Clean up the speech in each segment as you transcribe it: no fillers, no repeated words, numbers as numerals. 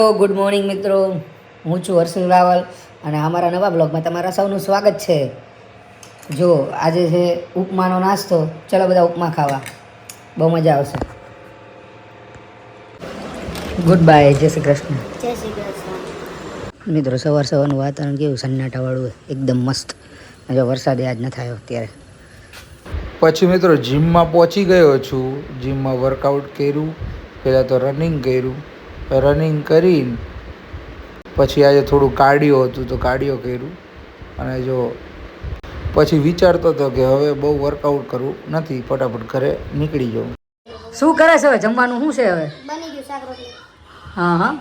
Good morning મિત્રો, હું છું હર્ષલ રાવલ અને અમારા નવા બ્લોગમાં તમારા સૌનું સ્વાગત છે. જો આજે છે ઉપમાનો નાસ્તો. ચલો બધા ઉપમા ખાવા, બહુ મજા આવશે. ગુડ બાય, જય શ્રી કૃષ્ણ. જય શ્રી કૃષ્ણ. મિત્રો સવારનું વાતાવરણ કેવું સન્નાટાવાળું, એકદમ મસ્ત. જો વરસાદ આજ ન થયો અત્યારે. પછી મિત્રો જીમમાં પહોંચી ગયો છું. જીમમાં વર્કઆઉટ કર્યું, પહેલાં તો રનિંગ કર્યું. રનિંગ કરીને પછી આજે થોડું કાર્ડિયો હતું તો કાર્ડિયો કર્યું. અને જો પછી વિચારતો હતો કે હવે બહુ વર્કઆઉટ કરવું નથી, ફટાફટ ઘરે નીકળી જાઉં. શું કરે છે હવે? જમવાનું શું છે હવે? બની ગયું શાક રોટલી. હા હા,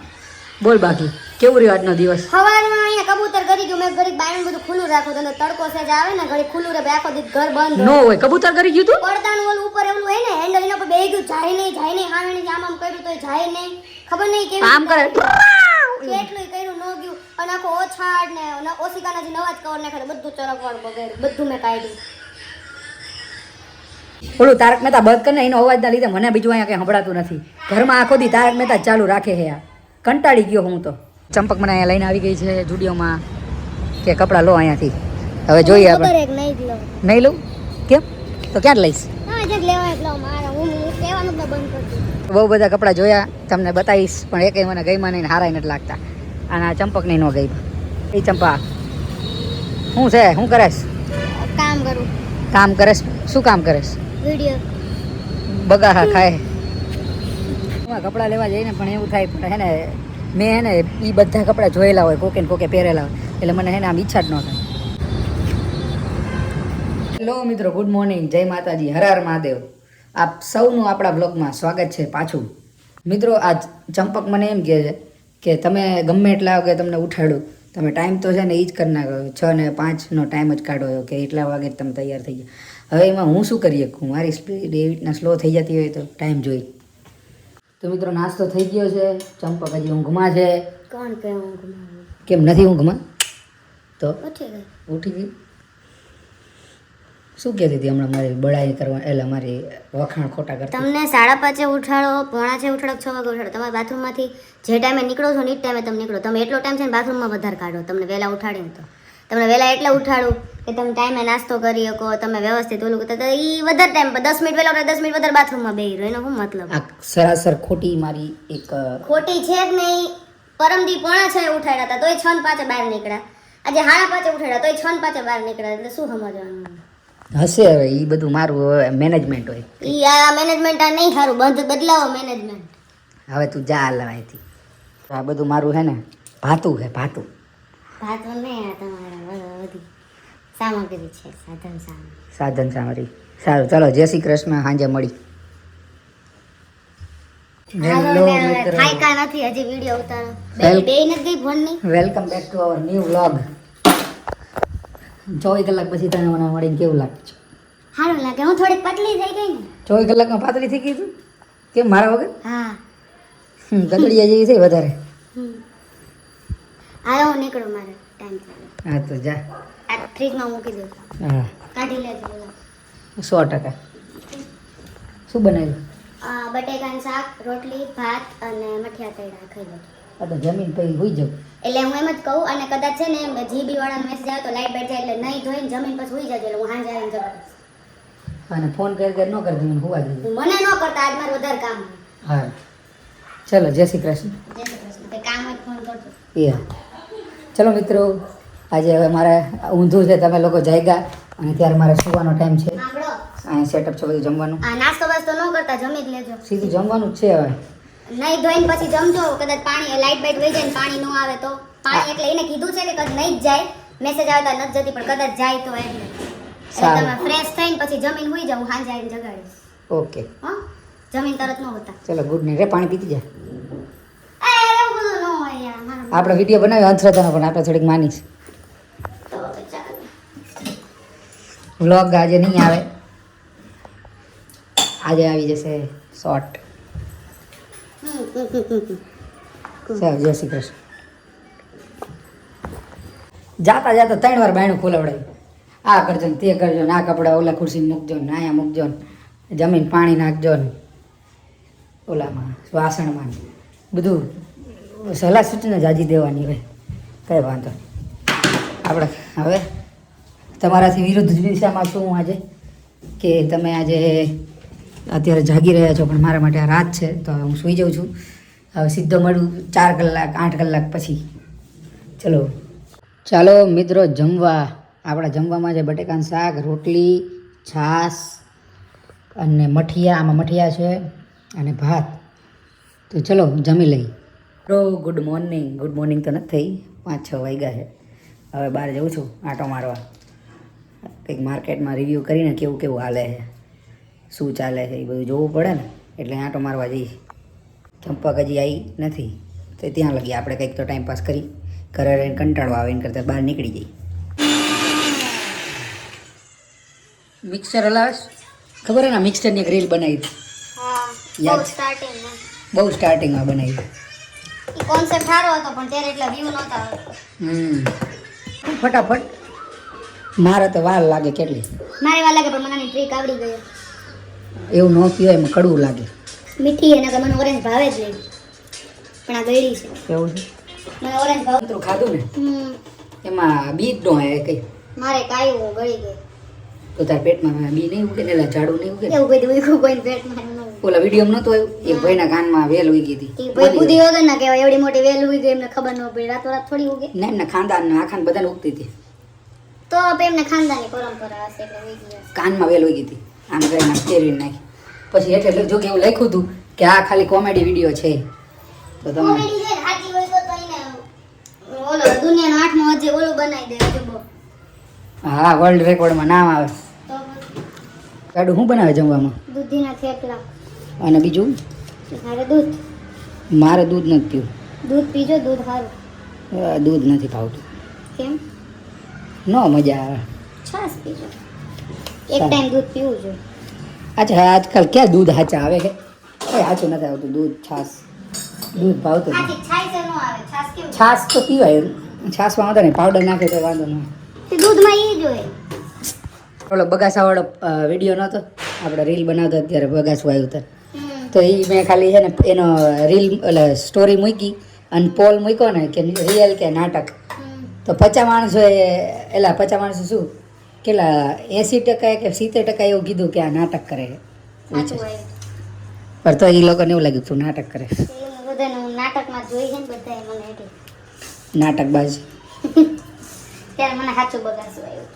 બોલ બાકી કેવું રહ્યો આજનો દિવસ? સવારમાં અહીંયા કબૂતર કરી ગયું. મેં ઘડીક બાયણું બધું ખુલ્લું રાખું તો તડકો સેજ આવે ને ઘડી ખુલ્લું રહે, આખો દી ઘર બંધ નો હોય. કબૂતર કરી ગયું તું? પડદાનું ઓલું ઉપર એવું હોય ને હેન્ડલ, એના પર બેહી ગયું. જાય નહીં હાવણી આમ કર્યું તો જાય નહીં, ખબર નહીં કેવી આમ કરે કેટલું કર્યું ન ગયું. અને આખો ઓછાડ ને ઓશિકાના જે નવા જ કવર નાખે બધું ચરકવાળું બગાડ્યું, બધું મેં કાઢ્યું. ઓલું તારક મહેતા બંધ કરીને એનો અવાજના લીધે મને બીજું અહીંયા કંઈ સંભળાતું નથી. ઘરમાં આખો દી તારક મહેતા ચાલુ રાખે છે. આ કંટાળી ગયો હું તો. ચંપક મને અહીંયા લઈને આવી ગઈ છે જુડિયોમાં કે કપડાં લો અહીંયાથી. હવે જોઈએ આપણે. નહીં લઉં? કેમ? તો ક્યાં લઈશ? બહુ બધા કપડાં જોયા, તમને બતાવીશ, પણ એકેય મને ગઈમાં નહીં, હારાય નથી લાગતા. અને આ ચંપકને ન ગઈ. એ ચંપા શું છે? શું કરેશ? કામ કરું. કામ કરેશ? શું કામ કરેશ? વિડિયો બગાહા ખાય. કપડાં લેવા જઈને પણ એવું થાય, પણ હે ને મેં હે ને એ બધા કપડાં જોયેલા હોય, કોકે ને કોકે પહેરેલા હોય, એટલે મને હે ને આમ ઈચ્છા જ ન થાય. હેલો મિત્રો, ગુડ મોર્નિંગ, જય માતાજી, હર હર મહાદેવ. આપ સૌનું આપણા બ્લોગમાં સ્વાગત છે પાછું. મિત્રો આ ચંપક મને એમ કહે છે કે તમે ગમે એટલા વાગે તમને ઉઠાડું, તમે ટાઈમ તો છે ને એ જ કરી નાખો, 6 ને 5નો ટાઈમ જ કાઢો કે એટલા વાગે જ તમે તૈયાર થઈ ગયા. હવે એમાં હું શું કરી શકું? મારી સ્પીડ એવી રીતના સ્લો થઈ જતી હોય તો ટાઈમ જોઈ. તો મિત્રો નાસ્તો થઈ ગયો છે. ચંપક હજી ઊંઘમાં છે. કોણ કે ઊંઘમાં? કેમ નથી ઊંઘમાં? તો ઉઠી ગઈ. શું કહેતી હતી હમણાં? મારી બળાઈ કરવા, એટલે મારી વખાણ ખોટા કરતા. તમને 5:30 ઉઠાડો, 6:45 ઉઠાડો, 6 વાગે ઉઠાડો. તમારે બાથરૂમમાંથી જે ટાઈમે નીકળો છો ને એ જ ટાઈમે તમે નીકળો. તમે એટલો ટાઈમ છે ને બાથરૂમમાં વધારે કાઢો. તમને વહેલા ઉઠાડીને તો તમને વહેલા એટલે ઉઠાડું કે તમે ટાઈમે નાસ્તો કરી શકો, તમે વ્યવસ્થિત ઓલું કરતા. એ વધારે ટાઈમ 10 મિનિટ વહેલા ઉઠાડે, 10 મિનિટ વધારે બાથરૂમમાં બેહી રહ્યો. એનો શું મતલબ? આ સરાસર ખોટી મારી એક ખોટી છે જ નહીં. પરમદી 4:30 ઉઠાડ્યા હતા તોય 6 ને 5 બહાર નીકળ્યા. આજે 5:30 ઉઠાડ્યા તોય 6 ને 5 બહાર નીકળ્યા. એટલે શું સમજવાનું? હશે હવે એ બધું મારું મેનેજમેન્ટ હોય. ઈ આ મેનેજમેન્ટ આ નહીં સારું, બંધ બદલાવો મેનેજમેન્ટ. હવે તું જા હલાવાયથી. આ બધું મારું છે ને ભાતું છે, ભાતું. ભાતું નહીં, આ તમારા બધી સામગ્રી છે, સાધન સામગ્રી. સારું, ચાલો, જય શ્રી કૃષ્ણ, સાંજે મળી. હેલો મિત્રો, થાયકા નથી હજી વિડિયો ઉતારો. બે નથી ગઈ ફોનની. Welcome back to our new vlog. 24 કલાક પછી તને મને મળીને કેવું લાગે છે? સારું લાગે. હું થોડીક પતલી થઈ ગઈ ને. 24 કલાકમાં પાતળી થઈ ગઈ તું? કેમ, મારા વગર? હા. ગદડિયા જેવી છે વધારે. હાલો હું નીકળું, મારે ટાઈમ ચાલે. હા તો જા. આ ફ્રીજમાં મૂકી દઉં. હા, કાઢી લેજો બોલો. 100%. શું બનાવ્યું? બટેકાનું શાક, રોટલી, ભાત અને મઠિયા તળ્યા ખાઈ લેજો. આ તો જમીન પછી હોઈ જાઉં. એટલે હું એમ જ કહું. અને કદાચ છે ને જીબી વાળાનો મેસેજ આવે તો લાઈટ બેઠ જાય, એટલે નહીં ધોઈને જમીન પછી હોઈ જાય. એટલે હું સાંજે આવીને જગાડીશ. અને ફોન કરી ન કરતી મને હોવા દીધું. મને ન કરતા, આજ મારું વધારે કામ છે. હા, ચલો, જય શ્રી કૃષ્ણ. જય શ્રી કૃષ્ણ. તે કામ જ ફોન કરજો. એ ચલો મિત્રો, આજે હવે મારે ઊંધું છે, તમે લોકો જાગ્યા અને ત્યારે મારે સુવાનો ટાઈમ છે. સાંભળો, અહીંયા સેટઅપ છે બધું જમવાનું. આ નાસ્તો બાસ્તો ન કરતા, જમી જ લેજો. સીધું જમવાનું જ છે હવે. નહીં ધોઈને પછી જમજો. કદાચ પાણી લાઈટ બાઈટ વહી જાય ને પાણી ન આવે તો પાણી, એટલે એને કીધું છે કે કદાચ નહીં જ જાય. મેસેજ આવતા નથી જતી, પણ કદાચ જાય તો એટલે તમે ફ્રેશ થઈને પછી જમીન હોઈ જાવ. સાંજે આવીને જગાડીશ. ઓકે, હા, જમીન તરત ન હોતા. ચલો, ગુડ નાઈટ. રે પાણી પીતી જા. એવું બધું ન હોય યાર. મારા આપણે વિડીયો બનાવ્યો અંધશ્રદ્ધાનો, પણ આપણે થોડીક માનીશ. તો ચાલ. વ્લોગ આજે નહીં આવે, આજે આવી જશે શોર્ટ. સાહેબ, જય શ્રી કૃષ્ણ. જાતા જાતા 3 વાર બાયણું ખોલાવડાવ્યું. આ કરજો ને તે કરજો ને, આ કપડાં ઓલા ખુરશી મૂકજો ને, અહીંયા મૂકજો ને, જમીન પાણી નાખજો ને, ઓલામાં વાસણમાં બધું સલાહ સૂચના જાજી દેવાની હોય, કંઈ વાંધો નહીં. આપણે હવે તમારાથી વિરુદ્ધ દિશામાં છું હું આજે, કે તમે આજે અત્યારે જાગી રહ્યા છો, પણ મારા માટે આ રાત છે, તો હું સૂઈ જાઉં છું. હવે સીધો મળું 4 કલાક 8 કલાક પછી. ચાલો મિત્રો, જમવા. આપણા જમવામાં છે બટેકાનું શાક, રોટલી, છાશ અને મઠિયા. આમાં મઠિયા છે અને ભાત. તો ચલો જમી લઈ. ગુડ મોર્નિંગ તો નથી થઈ, 5-6 વાગ્યા છે. હવે બહાર જઉં છું આંટો મારવા, કંઈક માર્કેટમાં રિવ્યૂ કરીને કેવું હાલે છે, શું ચાલે છે એ બધું જોવું પડે ને, એટલે આંટો મારવા જઈશ. ચંપક હજી આવી નથી, તો ત્યાં લગી આપણે કંઈક તો ટાઈમ પાસ કરી. ઘરે રહીને કંટાળો આવે એને કરતાં બહાર નીકળી જઈ. મિક્સર હલાવે ખબર હે ને, મિક્સરની એક રીલ બનાવી હતી. યાદ છે? બહુ સ્ટાર્ટિંગમાં બનાવી. ઈ કોન્સેપ્ટ સારો હતો, પણ ત્યારે એટલા વ્યૂ નહોતા આવતા. ફટાફટ. મારે તો વાર લાગે કેટલી. મારે વાર લાગે, પણ મને આની ટ્રીક આવડી ગઈ. એવું ન પીવાય, એમાં કડવું લાગે. મીઠી એના કે મને ઓરેન્જ ભાવે જ નહીં, પણ આ ગળી છે. એવું છે? મને ઓરેન્જ ભાવ. તો ખાધું ને, એમાં બીજ નો આવે કઈ. મારે કાયું ગળી ગઈ. તો તાર પેટમાં બી નહીં ઉગે ને, એટલે ઝાડુ નહીં ઉગે ને? એવું કઈ દીધું કોઈને પેટમાં ન હોય. ઓલા વિડીયો નતો આવ્યું, એક ભાઈના કાનમાં વેલ ઉગી હતી. ઈ ભાઈ બુદ્ધિ વગર ના કહેવાય, એવડી મોટી વેલ ઉગી ગઈ એમને ખબર ન પડી. રાતોરાત થોડી ઉગે. ના એમના ખાનદાન આખાને બધાને ઉગતી હતી. તો આપણે એમને ખાનદાની પરંપરા હશે એટલે ઉગી હશે. કાનમાં વેલ ઉગી હતી, આમ કરીને ફેરવી નાખી. પછી એટલે જો કે એવું લખ્યું હતું કે આ ખાલી કોમેડી વિડીયો છે. તો તમે કોમેડી છે, સાચી હોય તો એને ઓલો દુનિયાનો 8મો અજય ઓલું બનાવી દે અજબો. હા, વર્લ્ડ રેકોર્ડમાં નામ આવે. તો કાડું શું બનાવે જમવામાં? દૂધીના થેપલા અને બીજું? મારે દૂધ. મારે દૂધ નથી પીવું. દૂધ પીજો, દૂધ સારું. દૂધ નથી ભાવતું. કેમ? ન મજા આવે. છાશ પીજો. એક ટાઈમ દૂધ પીવું જોઈએ. અચ્છા, આજકાલ ક્યાં દૂધ સાચા આવે છે? કઈ સાચું નથી આવતું. દૂધ છાશ દૂધ ભાવતું નથી. આથી છાશ નો આવે. છાશ કેમ? છાશ તો પીવાય, છાશમાં વાંધો નહીં, પાવડર નાખે તો વાંધો નહીં. તે દૂધમાં ઈ જ હોય. ઓલો બગાસાવાળો વિડીયો નહોતો આપણે રીલ બનાવતો, અત્યારે બગાસું આવ્યું હતું, તો એ મેં ખાલી છે ને એનો રીલ એટલે સ્ટોરી મૂકી અને પોલ મૂક્યો ને કે રિયલ કે નાટક. તો 50 માણસો એલા 50 માણસો શું કેટલા 80% કે 70% એવું કીધું કે આ નાટક કરે છે. સાચું હોય. પણ તો એ લોકોને એવું લાગ્યું તું નાટક કરે. એ બધાને હું નાટકમાં જોઈ છે ને બધાએ મને એટલે. નાટકબાજ. ત્યારે મને સાચું બગાસું આવ્યું.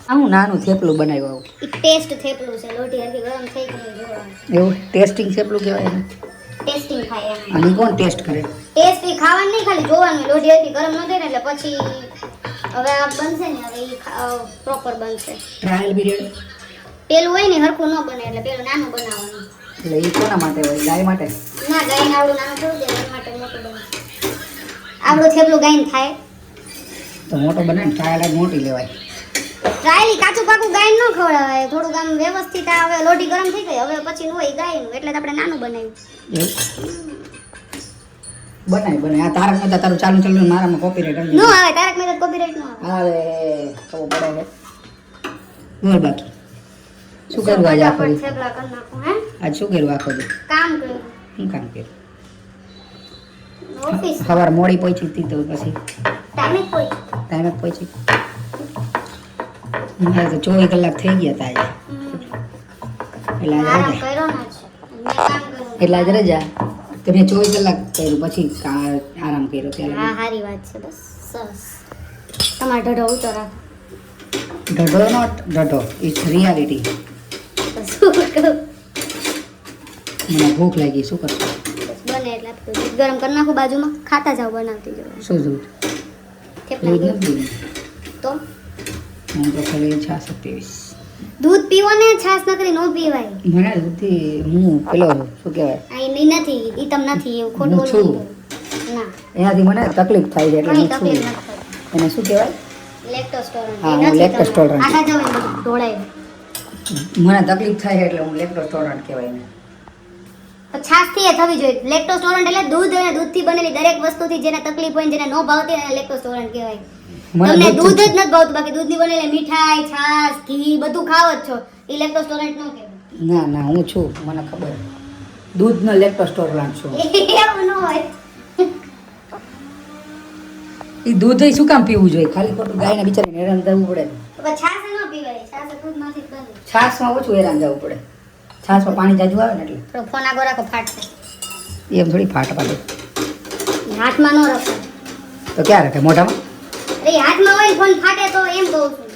હું નાનું થેપલું બનાવ્યું આવું. ઈ ટેસ્ટ થેપલું છે. લોટી હરખી ગરમ થઈ ગઈ જોવાનું. એવું ટેસ્ટિંગ થેપલું કહેવાય એને? ટેસ્ટિંગ થાય એમ. અને ઈ કોણ ટેસ્ટ કરે? ટેસ્ટ ઈ ખાવાનું નહીં, ખાલી જોવાનું. લોટી હરખી ગરમ ન થાય ને એટલે પછી હવે આ બનશે ને, હવે ઈ પ્રોપર બનશે. ટ્રાયલ પીરિયડ પેલું હોય ને હરખું ન બને એટલે પેલું નાનું બનાવવાનું. એટલે એ કોના માટે હોય? ગાય માટે? ના, ગાયને આવડું નાનું થોડું દે, એના માટે મોટું બને. આવડું થેપલું ગાયને થાય. તો મોટો બને ને, ટ્રાયલ જ મોટી લેવાય. ટ્રાયલી કાચું પાકું ગાયને ન ખવડાવાય. થોડુંક આમ વ્યવસ્થિત આ હવે લોટી ગરમ થઈ ગઈ, હવે પછી હોય ગાયનું, એટલે તો આપણે નાનું બનાવ્યું. એવું બનાય આ તારક મહેતા તારું ચાલુ ચાલુ ને મારામાં કોપીરાઈટ આવી નો આવે, તારક મહેતા કોપીરાઈટ નો આવે. આવે ખબર પડે છે. બોલ બાકી શું કર્યું આજે આખો દી? થેપલા કરી નાખું. હે આજ શું કર્યું આખો દી? કામ કર્યું. શું કામ કર્યું? ઓફિસ સવાર મોડી પહોંચી હતી તો પછી ટાઈમે જ કોઈ. ટાઈમે પહોંચી. મારે તો 24 કલાક થઈ ગયા હતા આજે. એટલે આજે આરામ રજા. કર્યો ને આજ. મેં કામ કર્યું. એટલે આજે રજા. તો મેં 24 કલાક કર્યું, પછી આરામ કર્યો. હા, ત્યારે સારી વાત છે. બસ સરસ. તમારો ઢઢો ઉતો રાખો. ઢઢો નોટ ઢઢો, ઇટ્સ રિયાલિટી. તો શું કરું? મને ભૂખ લાગી, શું કરું? બસ બને એટલે આપણે દૂધ ગરમ કરી નાખું બાજુમાં, ખાતા જાવ બનાવતી જાવ. શું દૂધ? થેપલા દૂધ દૂધ. નથી. તો હું તો ખાલી છાશ જ પીવીશ. દૂધ પીવો ને, છાશ નકરી નો પીવાય. મને દૂધથી હું પેલો શું કહેવાય, આ ઈ નથી, ઈ તમ નથી, એવું ખોટું હું છું. બોલવું. ના, એનાથી મને તકલીફ થાય છે એટલે કઈ હું છું. તકલીફ નથી થતી. એને શું કહેવાય? લેક્ટોસ્ટોરન્ટ. હા, એ હું નથી લેક્ટોસ્ટોરન્ટ. તમારે. આખા જાવ એ બધું ઢોળાય. મને તકલીફ થાય છે એટલે હું લેક્ટોસ્ટોરન્ટ કહેવાય એને. તો છાશથી એ થવી જોઈએ. લેક્ટોસ્ટોરન્ટ એટલે દૂધ અને દૂધથી બનેલી દરેક વસ્તુથી જેને તકલીફ હોય ને જેને નો ભાવતી હોય એને લેક્ટોસ્ટોરન્ટ કહેવાય. મને તમને દૂધ દૂધ જ નથી ભાવતું, બાકી દૂધની બનેલી મીઠાઈ, છાશ, ઘી બધું ખાવ જ છો. એ લેક્ટોસ્ટોરન્ટ નો કહેવાય. ના હું છું, મને ખબર. દૂધનો લેક્ટોસ્ટોરન્ટ છું. એવું ન હોય. એ દૂધ શું કામ પીવું જોઈએ? ખાલી ખોટું ગાયને બિચારીને હેરાન થવું પડે. પણ છાશ ન પીવાય, છાશ દૂધમાંથી જ બને. છાશમાં ઓછું હેરાન જવું પડે. છાશમાં પાણી જાજુ આવે ને એટલે થોડો ફોન આગો રાખો, ફાટશે. એમ થોડી ફાટ પાડે. હાથમાં ન રાખો. તો ક્યાં રાખે? મોઢામાં? અરે હાથમાં હોય ને ફોન ફાટે તો એમ કહું છું.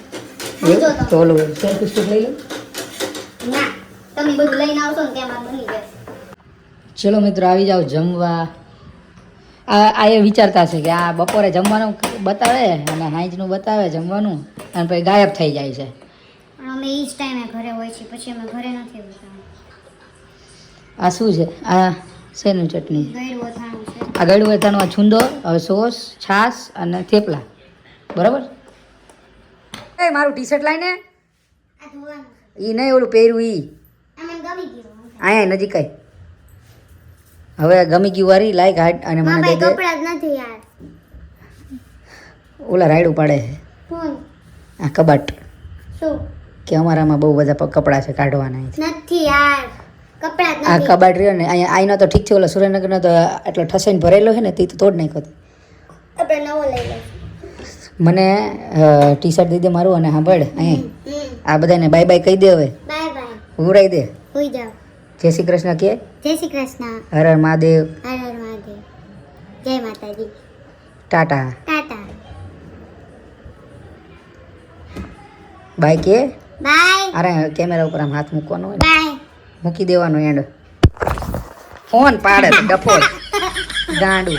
સમજો એવું? તો. તો ઓલું સેલ્ફી સ્ટિક લઈ લો. ના, તમે બધું લઈને આવશો ને તેમાં બની જશે. ચલો મિત્રો, આવી જાઓ જમવા. આ એ વિચારતા છે કે આ બપોરે જમવાનું બતાવે અને હાંજનું બતાવે જમવાનું અને પછી ગાયબ થઈ જાય છે. પણ અમે ઈ જ ટાઈમે ઘરે હોય છે, પછી અમે ઘરે નથી હોતા. આ શું છે? આ શેનું ચટણી? ગળ્યું અથાણું છે. આ ગળ્યું અથાણું, આ છુંદો, હવે સોસ, છાશ અને થેપલા. બરાબર? એ મારું ટી શર્ટ લાઈને. આ ધોવાનું છે. એ નહીં, ઓલું પહેર્યું ઈ. આ મને ગમી ગયું. અહીંયા નજીક આય. હવે ગમી ગયું વારી લાઈક હાટ અને માં મને ભાઈ દે દે. કપડાં જ નથી યાર. ઓલા રાયડું પાડે છે ફોન આ કબાટ શું કે અમારામાં બહુ બધા કપડાં છે કાઢવાના અહીંથી. નથી યાર, કપડાં જ આ નથી. કબાટ રહ્યો ને અહીંયા આઈનો તો ઠીક છે, ઓલા સુરેન્દ્રનગરનો તો એટલો ઠસાઈને ભરેલો છે ને તે તો તોડ નાખ્યો હતો. આપણે નવો લઈ લઈશું. મને ટી શર્ટ દઈ દે મારું અને સાંભળ અહીંયા હમ આ બધાને બાય બાય કહી દે. હવે બાય બાય. ઉડાઈ દે. હોઈ જાઓ. જય શ્રી કૃષ્ણ કે. જય શ્રી કૃષ્ણ. હર હર મહાદેવ. હર હર મહાદેવ. જય માતાજી. ટાટા. ટાટા. બાય કે. બાય અરે કેમેરા ઉપર આમ હાથ મૂકવાનો હોય ને બાય. મૂકી દેવાનો એન્ડ. ફોન પાડે તો ડફો ગાંડું.